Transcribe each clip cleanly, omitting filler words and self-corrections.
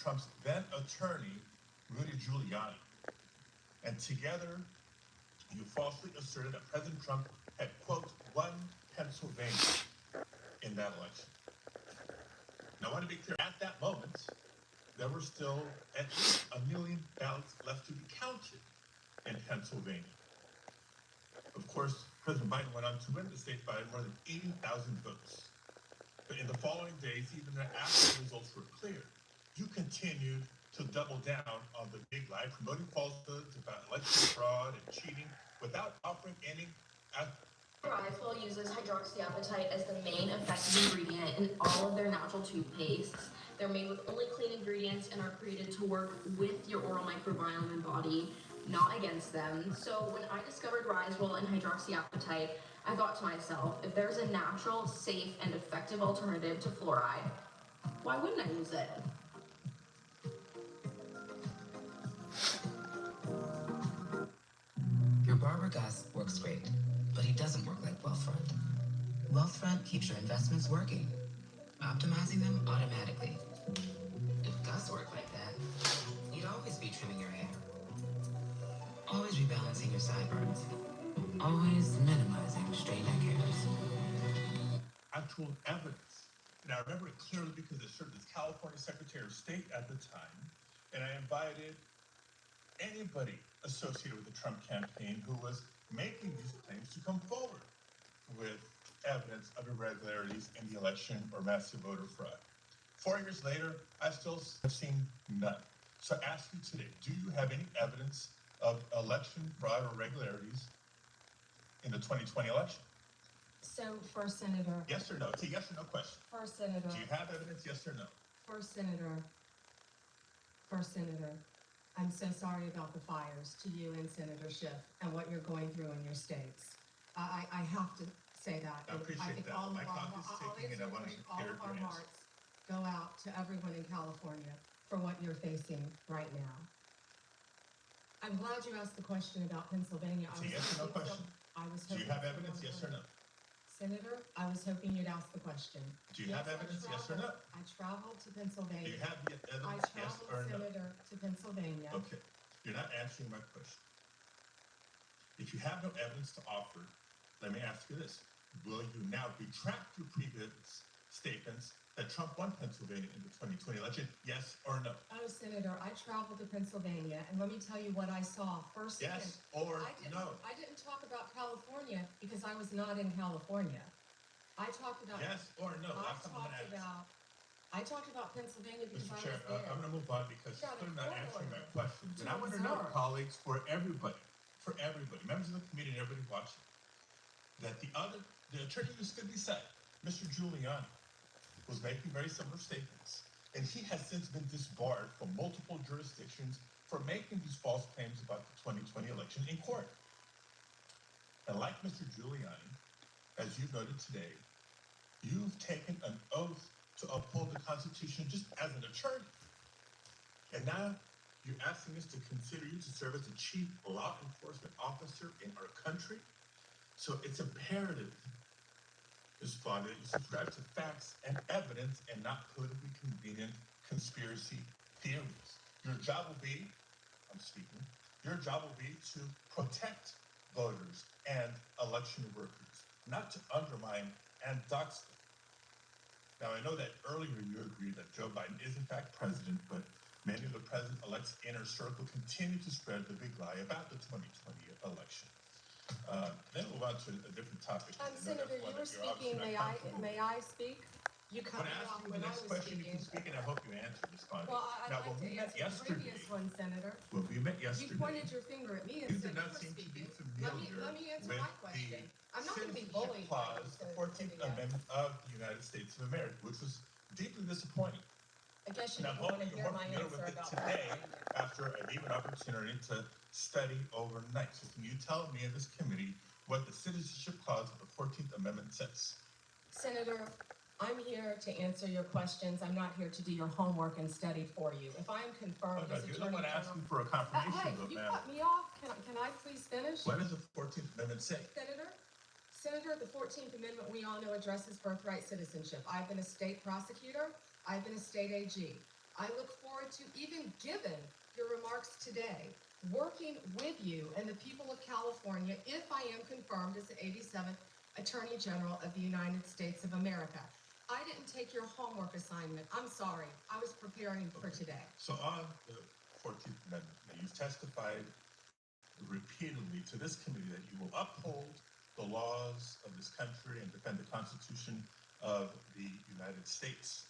Trump's then attorney, Rudy Giuliani. And together, you falsely asserted that President Trump had, quote, won Pennsylvania in that election. Now, I want to be clear, at that moment, there were still at least 1 million ballots left to be counted in Pennsylvania. Of course, President Biden went on to win the state by more than 80,000 votes. But in the following days, even after the results were clear, you continued to double down on the big lie, promoting falsehoods about election fraud and cheating without offering any. Ricewell uses hydroxyapatite as the main effective ingredient in all of their natural toothpastes. They're made with only clean ingredients and are created to work with your oral microbiome and body, not against them. So when I discovered Ricewell and hydroxyapatite, I thought to myself, if there's a natural, safe, and effective alternative to fluoride, why wouldn't I use it? Your barber Gus works great, but he doesn't work like Wealthfront. Wealthfront keeps your investments working, optimizing them automatically. If Gus worked like that, you'd always be trimming your hair, always rebalancing your sideburns, always minimizing stray neck hairs. Actual evidence. And I remember it clearly because I served as California Secretary of State at the time, and I invited anybody associated with the Trump campaign who was making these claims to come forward with evidence of irregularities in the election or massive voter fraud. 4 years later, I still have seen none. So I ask you today, do you have any evidence of election fraud or irregularities in the 2020 election? So, First Senator. Yes or no? It's a yes or no question. First Senator. Do you have evidence, yes or no? First Senator. I'm so sorry about the fires to you and Senator Schiff and what you're going through in your states. I have to say that. I appreciate that. My clock is ticking and I want to all of our hearts go out to everyone in California for what you're facing right now. I'm glad you asked the question about Pennsylvania. It's a yes or no question. Do you have evidence, yes or no? Senator, I was hoping you'd ask the question. Do you have evidence, yes or no? I traveled to Pennsylvania. Do you have the evidence, yes or no? Senator, to Pennsylvania. Okay, you're not answering my question. If you have no evidence to offer, let me ask you this. Will you now retract your previous statements that Trump won Pennsylvania in the 2020 election, yes or no? Oh, Senator, I traveled to Pennsylvania, and let me tell you what I saw first. Yes or no? I didn't talk about California because I was not in California. I talked about yes or no. I talked about Pennsylvania because Mr. I Chair, was there. I'm going to move on because you're still not answering my questions. And I want to know, colleagues, for everybody, members of the committee and everybody watching, that the attorney who stood beside Mr. Giuliani was making very similar statements. And he has since been disbarred from multiple jurisdictions for making these false claims about the 2020 election in court. And like Mr. Giuliani, as you've noted today, you've taken an oath to uphold the Constitution just as an attorney. And now you're asking us to consider you to serve as the chief law enforcement officer in our country. So it's imperative, respondent, you subscribe to facts and evidence and not politically convenient conspiracy theories. Your job will be to protect voters and election workers, not to undermine and dox them. Now, I know that earlier you agreed that Joe Biden is in fact president, but many of the president-elect's inner circle continue to spread the big lie about the 2020 election. Then move on to a different topic. Senator, you were speaking. May I speak? You cut me off when I was question, speaking. you can speak, and I hope you answer, respondent. Well, I'd now, like to answer the previous one, Senator. When we met yesterday, You pointed your finger at me and you said did not you were seem to be speaking. familiar Let me answer with my question. I'm not going to be citizenship bullied. clause, the 14th Amendment of the United States of America, which was deeply disappointing. I guess And you I'm didn't want hoping to you're hear more my familiar answer with it about today that. after I gave an opportunity to study overnight. So can you tell me in this committee what the citizenship clause of the 14th Amendment says? Senator, I'm here to answer your questions. I'm not here to do your homework and study for you. If I'm confirmed as You're the one Attorney asking General... for a confirmation, Hey, though, you ma'am. cut me off. Can I please finish? What does the 14th Amendment say? Senator, the 14th Amendment, we all know, addresses birthright citizenship. I've been a state prosecutor. I've been a state AG. I look forward forward to even giving your remarks today, working with you and the people of California if I am confirmed as the 87th Attorney General of the United States of America. I didn't take your homework assignment. I'm sorry. I was preparing for today. So on the 14th Amendment, now you've testified repeatedly to this committee that you will uphold the laws of this country and defend the Constitution of the United States.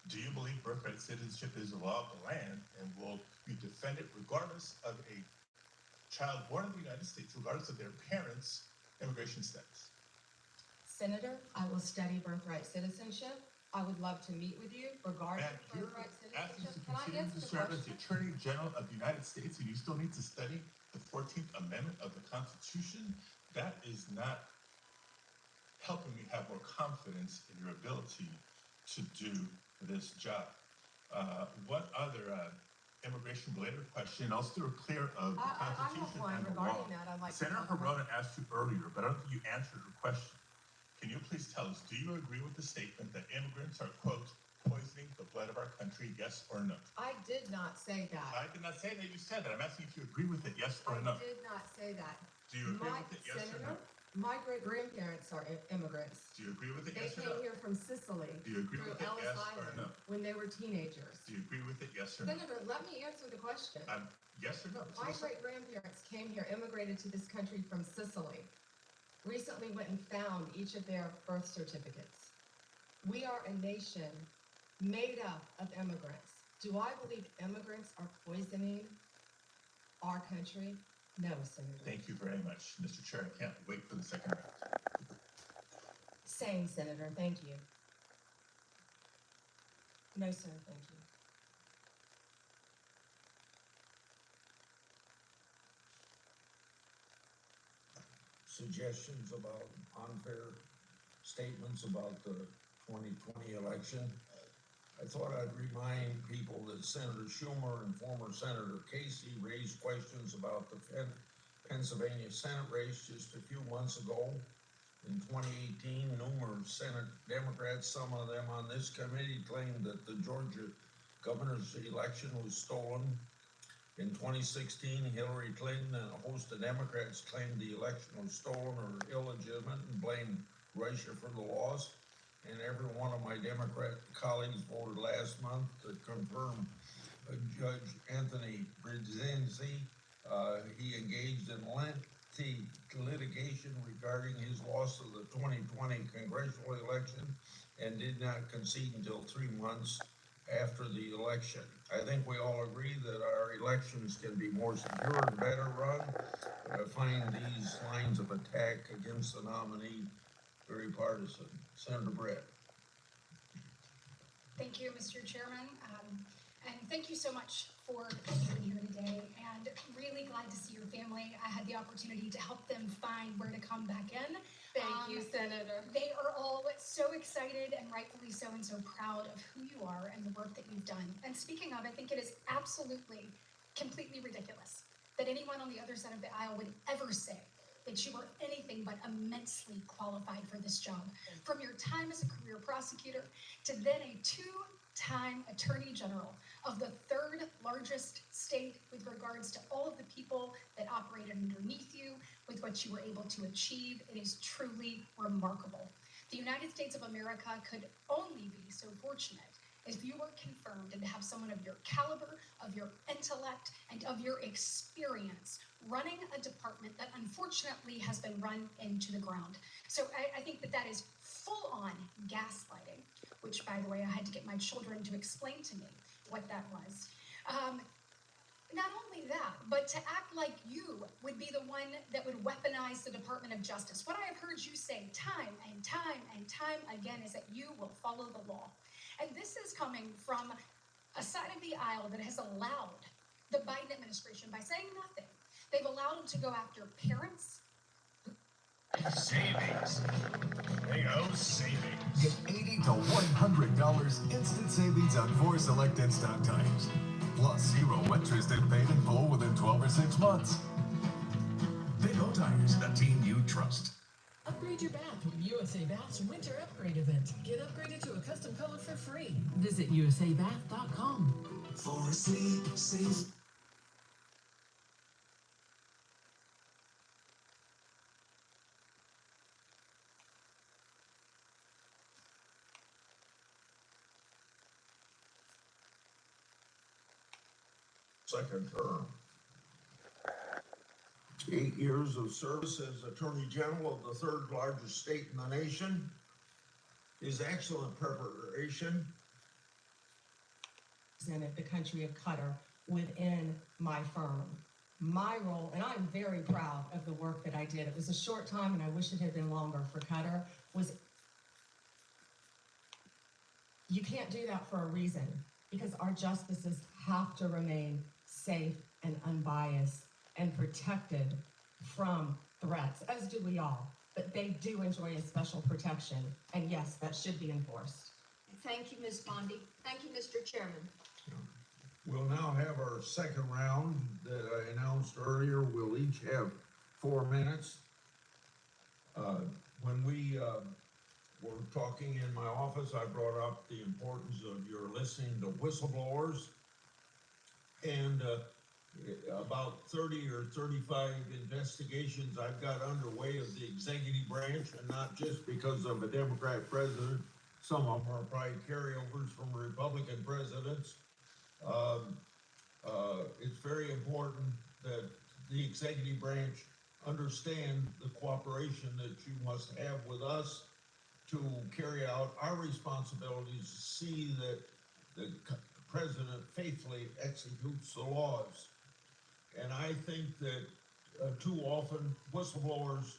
Do you believe birthright citizenship is the law of the land, and will you defend it regardless of a child born in the United States, regardless of their parents' immigration status? Senator, I will study birthright citizenship. I would love to meet with you regarding And you're birthright asking citizenship. to Can I continue answer to the serve as the question? Attorney General of the United States, and you still need to study the 14th Amendment of the Constitution? That is not helping me have more confidence in your ability to do this job. What other immigration-related question? I'll steer clear of the I have Constitution one and the regarding law. that. I'd like to Senator talk about. Herona asked you earlier, but I don't think you answered her question. Can you please tell us, do you agree with the statement that immigrants are, quote, poisoning the blood of our country, yes or no? I did not say that. I did not say that you said that. I'm asking if you agree with it, yes or no. I did not say that. Do you agree My with it, yes or no? Senator, my great-grandparents are immigrants. Do you agree with it, They yes or came no? here from Sicily Do you agree through with it, Ellis yes or Island no? when they were teenagers. Do you agree with it, yes or no? Senator, let me answer the question. Yes or no? My great-grandparents came here, immigrated to this country from Sicily. Recently went and found each of their birth certificates. We are a nation made up of immigrants. Do I believe immigrants are poisoning our country? No, Senator. Thank you very much, Mr. Chair. I can't wait for the second round. Same, Senator. Thank you. No, sir. Thank you. Suggestions about unfair statements about the 2020 election. I thought I'd remind people that Senator Schumer and former Senator Casey raised questions about the Pennsylvania Senate race just a few months ago. In 2018, numerous Senate Democrats, some of them on this committee, claimed that the Georgia governor's election was stolen. In 2016, Hillary Clinton and a host of Democrats claimed the election was stolen or illegitimate and blamed Russia for the loss. And every one of my Democrat colleagues voted last month to confirm Judge Anthony Brzezinski. He engaged in lengthy litigation regarding his loss of the 2020 congressional election and did not concede until 3 months after the election. I think we all agree that our elections can be more secure and better run, but I find these lines of attack against the nominee very partisan. Senator Brett. Thank you, Mr. Chairman, and thank you so much for being here today, and really glad to see your family. I had the opportunity to help them find where to come back in. Thank you, Senator. They are all so excited and rightfully so, and so proud of who you are and the work that you've done. And speaking of, I think it is absolutely, completely ridiculous that anyone on the other side of the aisle would ever say that you are anything but immensely qualified for this job. From your time as a career prosecutor to then a two-time Attorney General of the third largest state with regards to all of the people that operated underneath you, with what you were able to achieve, it is truly remarkable. The United States of America could only be so fortunate if you were confirmed and to have someone of your caliber, of your intellect, and of your experience running a department that unfortunately has been run into the ground. So I think that is full-on gaslighting, which, by the way, I had to get my children to explain to me what that was. Not only that, but to act like you would be the one that would weaponize the Department of Justice. What I have heard you say time and time and time again is that you will follow the law. And this is coming from a side of the aisle that has allowed the Biden administration, by saying nothing, they've allowed them to go after parents. Savings. Big O savings. Get $80 to $100 instant savings on 4 select in-stock tires. Plus 0 interest and paid in full within 12 or 6 months. Big O Tires, the team you trust. Upgrade your bath with USA Bath's Winter Upgrade event. Get upgraded to a custom color for free. Visit usabath.com. For a sleep, safe. Second term. 8 years of service as Attorney General of the third largest state in the nation. His excellent preparation. Represented the country of Qatar within my firm. My role, and I'm very proud of the work that I did. It was a short time, and I wish it had been longer for Qatar. You can't do that for a reason, because our justices have to remain safe and unbiased and protected from threats, as do we all. But they do enjoy a special protection, and yes, that should be enforced. Thank you, Ms. Bondi. Thank you, Mr. Chairman. We'll now have our second round that I announced earlier. We'll each have 4 minutes. When we were talking in my office, I brought up the importance of your listening to whistleblowers. And about 30 or 35 investigations I've got underway of the executive branch, and not just because of a Democrat president. Some of them are probably carryovers from Republican presidents. It's very important that the executive branch understand the cooperation that you must have with us to carry out our responsibilities, to see that the president faithfully executes the laws. And I think that too often whistleblowers,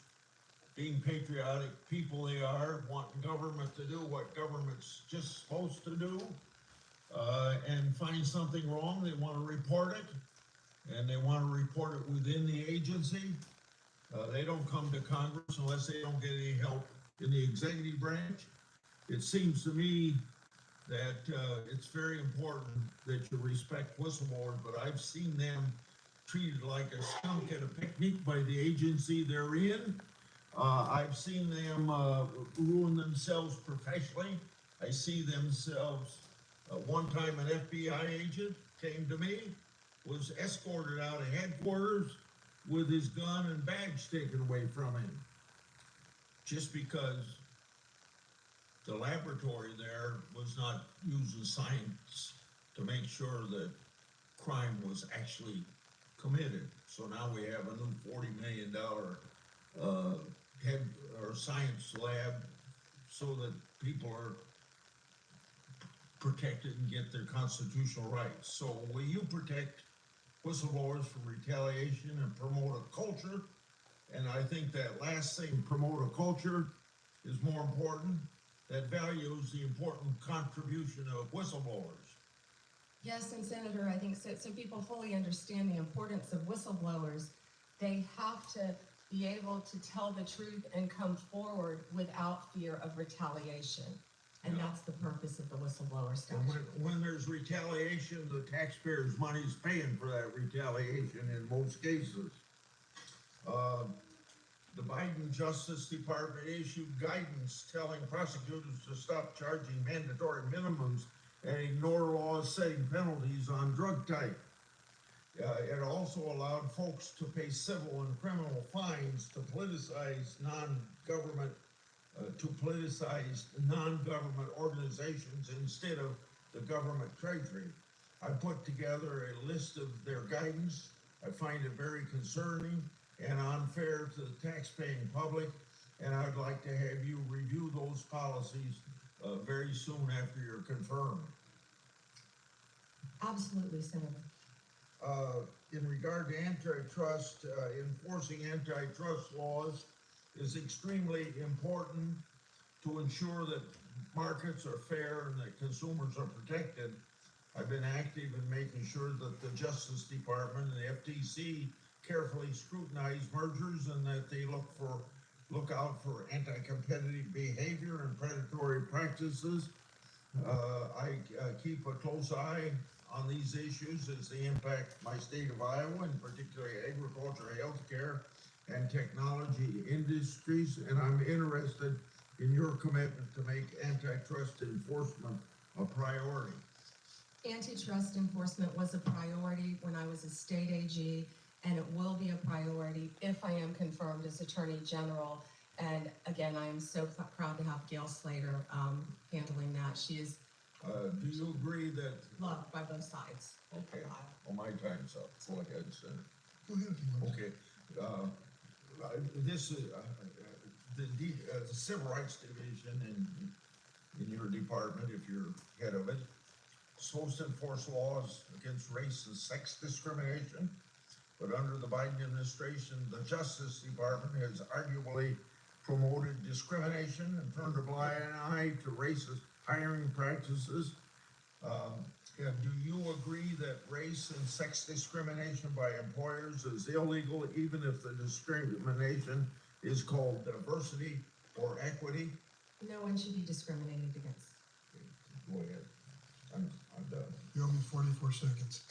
being patriotic people they are, wanting government to do what government's just supposed to do, and find something wrong, they want to report it, and they want to report it within the agency. They don't come to Congress unless they don't get any help in the executive branch. It seems to me that it's very important that you respect whistleblowers, but I've seen them treated like a skunk at a picnic by the agency they're in. I've seen them ruin themselves professionally. I see themselves, one time an FBI agent came to me, was escorted out of headquarters with his gun and badge taken away from him, just because the laboratory there was not using science to make sure that crime was actually committed. So now we have a new $40 million head or science lab so that people are protected and get their constitutional rights. So will you protect whistleblowers from retaliation and promote a culture? And I think that last thing, promote a culture, is more important. That values the important contribution of whistleblowers. Yes, and Senator, I think so people fully understand the importance of whistleblowers. They have to be able to tell the truth and come forward without fear of retaliation. And that's the purpose of the whistleblower statute. And when there's retaliation, the taxpayers' money's paying for that retaliation in most cases. The Biden Justice Department issued guidance telling prosecutors to stop charging mandatory minimums and ignore laws setting penalties on drug type. It also allowed folks to pay civil and criminal fines to politicize non-government organizations instead of the government treasury. I put together a list of their guidance. I find it very concerning and unfair to the taxpaying public, and I'd like to have you review those policies very soon after you're confirmed. Absolutely, Senator. In regard to antitrust, enforcing antitrust laws is extremely important to ensure that markets are fair and that consumers are protected. I've been active in making sure that the Justice Department and the FTC carefully scrutinize mergers and that they look out for anti-competitive behavior and predatory practices. I keep a close eye on these issues as they impact my state of Iowa, in particular agriculture, healthcare, and technology industries, and I'm interested in your commitment to make antitrust enforcement a priority. Antitrust enforcement was a priority when I was a state AG, and it will be a priority if I am confirmed as Attorney General. And again, I am so proud to have Gail Slater handling that. She is Do you agree that, loved by both sides. okay, well, my time's up, go ahead, Senator. Go ahead if you want. Okay, this is, the Civil Rights Division in your department, if you're head of it, supposed to enforce laws against race and sex discrimination, but under the Biden administration, the Justice Department has arguably promoted discrimination and turned a blind eye to racist hiring practices. Do you agree that race and sex discrimination by employers is illegal, even if the discrimination is called diversity or equity? No one should be discriminated against. Go ahead. I'm done. You owe me 44 seconds.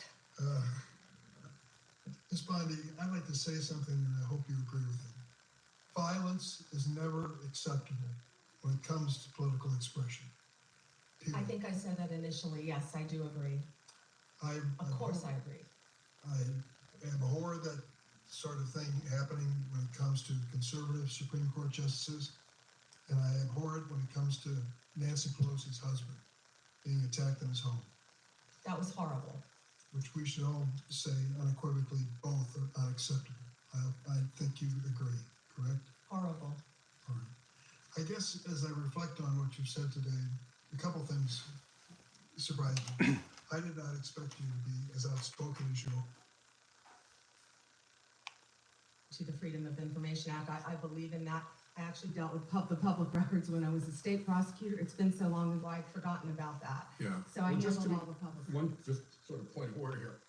Ms. Bondi, I'd like to say something, and I hope you agree with it. Violence is never acceptable when it comes to political expression. I think I said that initially. Yes, I do agree. Of course I agree. I abhor that sort of thing happening when it comes to conservative Supreme Court justices, and I abhor it when it comes to Nancy Pelosi's husband being attacked in his home, That was horrible. which we should all say unequivocally both are unacceptable. I think you agree, correct? Horrible. All right. I guess as I reflect on what you've said today, a couple things surprised me. I did not expect you to be as outspoken as you are. To the Freedom of Information Act, I believe in that. I actually dealt with the public records when I was a state prosecutor. It's been so long ago, I'd forgotten about that. Yeah. So I Well, just handled to- all the public One, records. just sort of point of order here.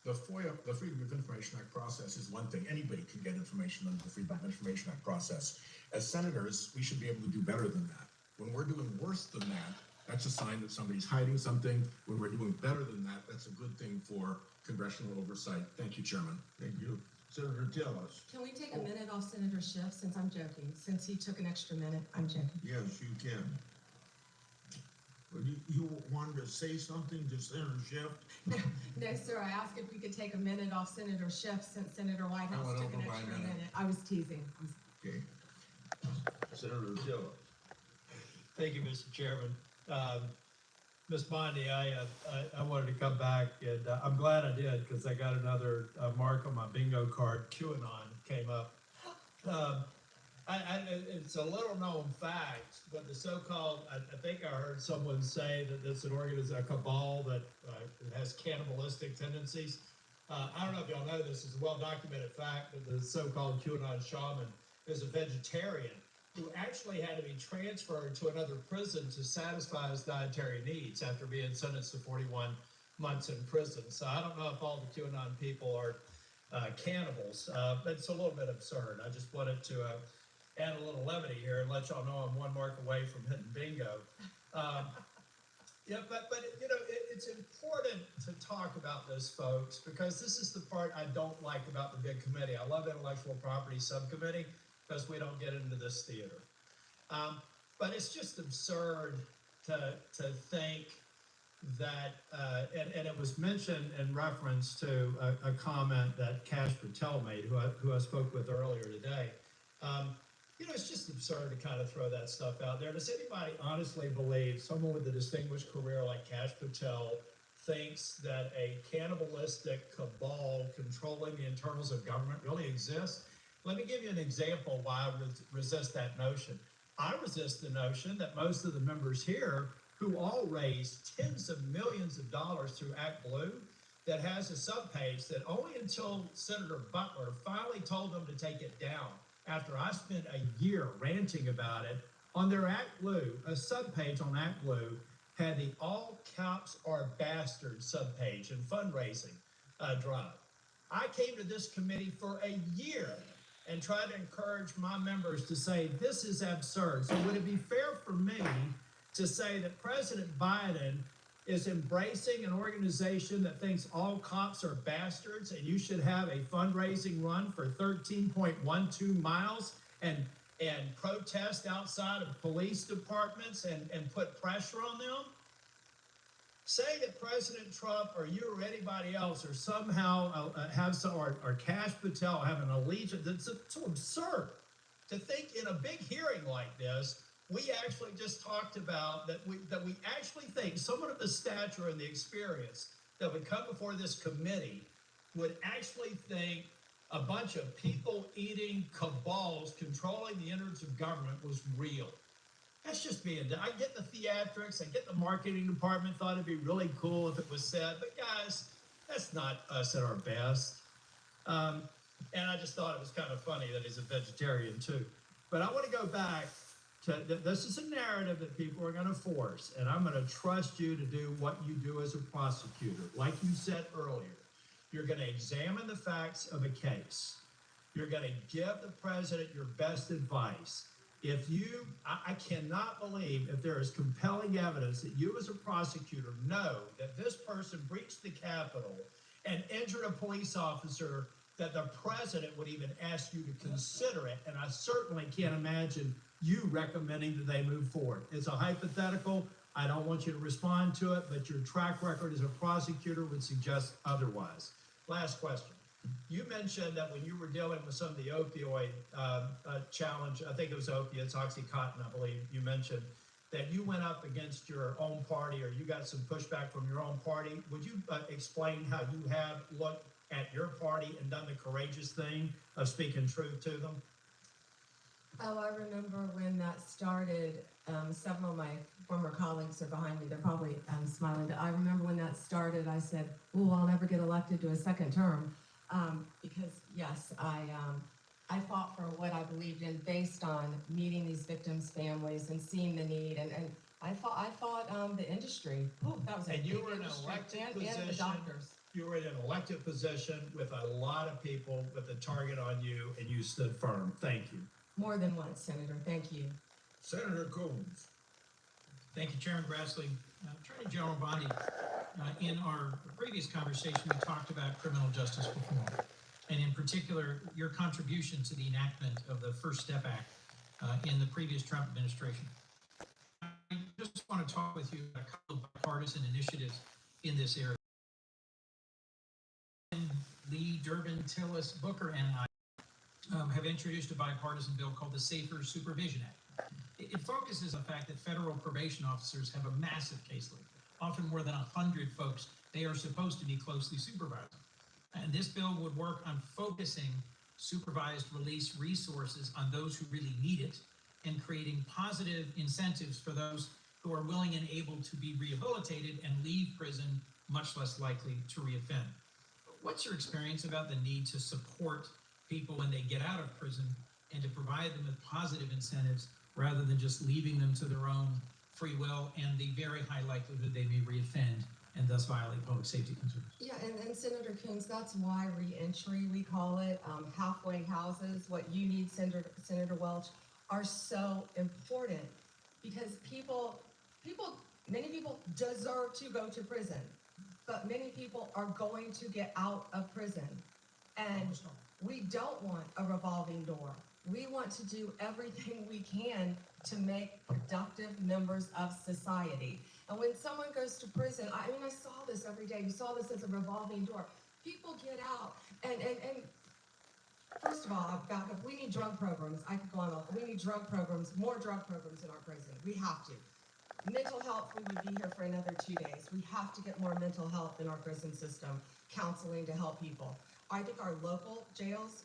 The FOIA, the Freedom of Information Act process is one thing. Anybody can get information under the Freedom of Information Act process. As senators, we should be able to do better than that. When we're doing worse than that, that's a sign that somebody's hiding something. When we're doing better than that, that's a good thing for congressional oversight. Thank you, Chairman. Thank you. Senator Tillis. Can we take a minute off Senator Schiff, since I'm joking? Since he took an extra minute, I'm joking. Yes, you can. But you wanted to say something to Senator Schiff? No, sir, I asked if we could take a minute off Senator Schiff, since Senator Whitehouse went took an over by a extra minute. minute. I was teasing. Okay. Senator Tillis. Thank you, Mr. Chairman. Ms. Bondi, I wanted to come back, and I'm glad I did, because I got another mark on my bingo card. QAnon came up. It's a little known fact, but the so-called, I think I heard someone say that it's an organization, a cabal that has cannibalistic tendencies. I don't know if y'all know this, it's a well-documented fact that the so-called QAnon shaman is a vegetarian who actually had to be transferred to another prison to satisfy his dietary needs after being sentenced to 41 months in prison. So I don't know if all the QAnon people are cannibals, but it's a little bit absurd. I just wanted to add a little levity here and let y'all know I'm one mark away from hitting bingo. Yeah, but you know, it's important to talk about this, folks, because this is the part I don't like about the big committee. I love intellectual property subcommittee because we don't get into this theater. But it's just absurd to think that, and it was mentioned in reference to a comment that Cash Patel made, who I spoke with earlier today. You know, it's just absurd to kind of throw that stuff out there. Does anybody honestly believe someone with a distinguished career like Cash Patel thinks that a cannibalistic cabal controlling the internals of government really exists? Let me give you an example why I resist that notion. I resist the notion that most of the members here, who all raised tens of millions of dollars through Act Blue, that has a subpage that only until Senator Butler finally told them to take it down, after I spent a year ranting about it, on their Act Blue, a subpage on Act Blue had the all cops are bastards subpage and fundraising drive. I came to this committee for a year and tried to encourage my members to say, this is absurd. So would it be fair for me to say that President Biden is embracing an organization that thinks all cops are bastards and you should have a fundraising run for 13.12 miles and protest outside of police departments and put pressure on them? Say that President Trump or you or anybody else or somehow have some, or Kash Patel have an allegiance. It's so absurd to think in a big hearing like this, we actually just talked about that we actually think someone of the stature and the experience that would come before this committee would actually think a bunch of people eating cabals controlling the innards of government was real. That's just being, I get the theatrics, I get the marketing department thought it'd be really cool if it was said, but guys, that's not us at our best. And I just thought it was kind of funny that he's a vegetarian too. But I want to go back to, this is a narrative that people are going to force, and I'm going to trust you to do what you do as a prosecutor. Like you said earlier, you're going to examine the facts of a case. You're going to give the president your best advice. If you, I cannot believe if there is compelling evidence that you as a prosecutor know that this person breached the Capitol and injured a police officer, that the president would even ask you to consider it. And I certainly can't imagine you recommending that they move forward. It's a hypothetical. I don't want you to respond to it, but your track record as a prosecutor would suggest otherwise. Last question. You mentioned that when you were dealing with some of the opioid challenge, I think it was opiates, Oxycontin, I believe you mentioned, that you went up against your own party or you got some pushback from your own party. Would you explain how you have looked at your party and done the courageous thing of speaking truth to them? Oh, I remember when that started. Several of my former colleagues are behind me. They're probably smiling. But I remember when that started, I said, "Oh, I'll never get elected to a second term," because yes, I fought for what I believed in, based on meeting these victims' families and seeing the need. And I fought the industry. Ooh, that was a and you big were in an industry. elected and position. the doctors. You were in an elected position with a lot of people with a target on you, and you stood firm. Thank you. More than once, Senator. Thank you. Senator Coons. Thank you, Chairman Grassley. Attorney General Bondi, in our previous conversation, we talked about criminal justice reform, and in particular, your contribution to the enactment of the First Step Act in the previous Trump administration. I just want to talk with you about a couple of bipartisan initiatives in this area. Lee, Durbin, Tillis, Booker, and I have introduced a bipartisan bill called the Safer Supervision Act. It focuses on the fact that federal probation officers have a massive caseload, often more than 100 folks they are supposed to be closely supervising. And this bill would work on focusing supervised release resources on those who really need it and creating positive incentives for those who are willing and able to be rehabilitated and leave prison much less likely to reoffend. What's your experience about the need to support people when they get out of prison and to provide them with positive incentives rather than just leaving them to their own free will and the very high likelihood they may reoffend and thus violate public safety concerns? Yeah, and Senator Coons, that's why reentry, we call it, halfway houses, what you need, Senator Welch, are so important, because many people deserve to go to prison, but many people are going to get out of prison. And we don't want a revolving door. We want to do everything we can to make productive members of society. And when someone goes to prison, I saw this every day. You saw this as a revolving door. People get out, and first of all, we need drug programs. I could go on. We need drug programs, more drug programs in our prison. We have to. Mental health, we would be here for another 2 days. We have to get more mental health in our prison system, counseling to help people. I think our local jails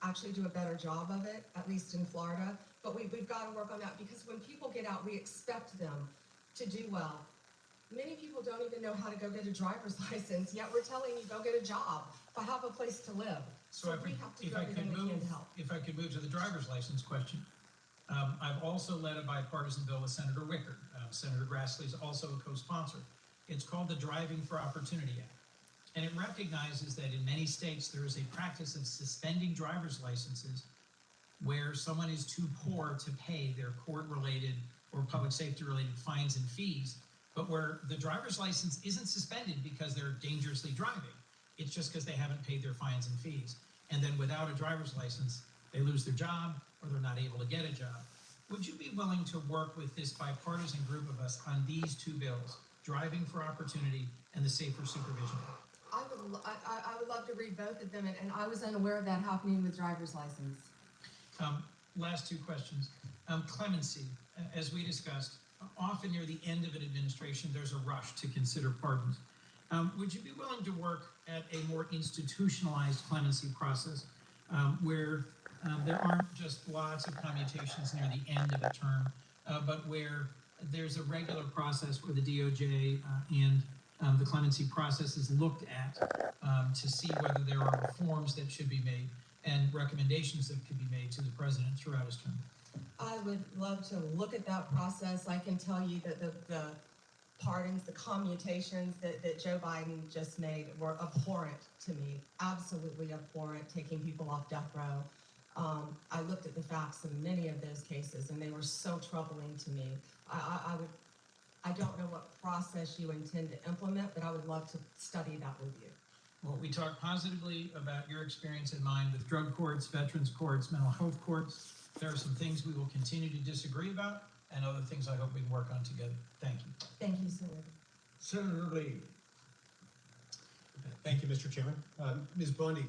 actually do a better job of it, at least in Florida. But we've got to work on that, because when people get out, we expect them to do well. Many people don't even know how to go get a driver's license, yet we're telling you, go get a job, but have a place to live. So we have to do everything we can to help. If I could move to the driver's license question. I've also led a bipartisan bill with Senator Wicker. Senator Grassley is also a co-sponsor. It's called the Driving for Opportunity Act. And it recognizes that in many states there is a practice of suspending driver's licenses where someone is too poor to pay their court-related or public safety-related fines and fees, but where the driver's license isn't suspended because they're dangerously driving. It's just because they haven't paid their fines and fees. And then without a driver's license, they lose their job or they're not able to get a job. Would you be willing to work with this bipartisan group of us on these two bills Driving for Opportunity and the Safer Supervision Act. I would love to read both of them, and I was unaware of that happening with driver's license. Last two questions. Clemency, as we discussed, often near the end of an administration, there's a rush to consider pardons. Would you be willing to work at a more institutionalized clemency process where there aren't just lots of commutations near the end of a term, but where there's a regular process where the DOJ and the clemency process is looked at to see whether there are reforms that should be made and recommendations that could be made to the president throughout his term? I would love to look at that process. I can tell you that the pardons, the commutations that Joe Biden just made were abhorrent to me, absolutely abhorrent, taking people off death row. I looked at the facts in many of those cases, and they were so troubling to me. I don't know what process you intend to implement, but I would love to study that with you. Well, we talked positively about your experience and mine with drug courts, veterans courts, mental health courts. There are some things we will continue to disagree about, and other things I hope we can work on together. Thank you. Thank you, Senator. Senator Lee. Thank you, Mr. Chairman. Ms. Bondi,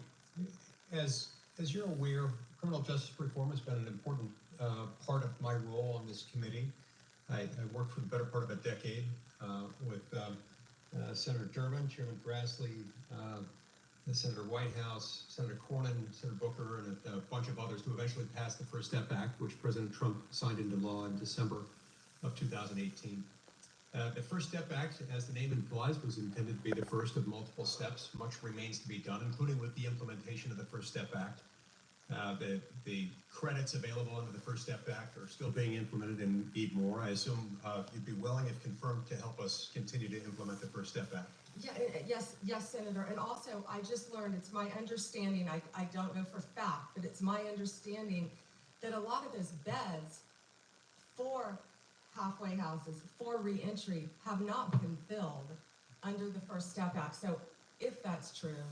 as you're aware, criminal justice reform has been an important part of my role on this committee. I worked for the better part of a decade with Senator Durbin, Chairman Grassley, Senator Whitehouse, Senator Cornyn, Senator Booker, and a bunch of others who eventually passed the First Step Act, which President Trump signed into law in December of 2018. The First Step Act, as the name implies, was intended to be the first of multiple steps. Much remains to be done, including with the implementation of the First Step Act. The credits available under the First Step Act are still being implemented and need more. I assume you'd be willing, if confirmed, to help us continue to implement the First Step Act. Yeah, yes, Senator. And also, I just learned, it's my understanding, I don't know for fact, but it's my understanding that a lot of those beds for halfway houses, for reentry, have not been filled under the First Step Act. So if that's true,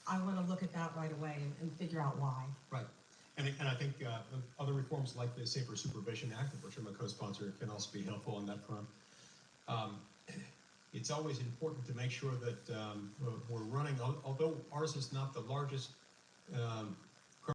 I want to look at that right away and figure out why. Right. And I think other reforms like the Safer Supervision Act, of which I'm a co-sponsor, can also be helpful on that front. It's always important to make sure that we're running, although ours is not the largest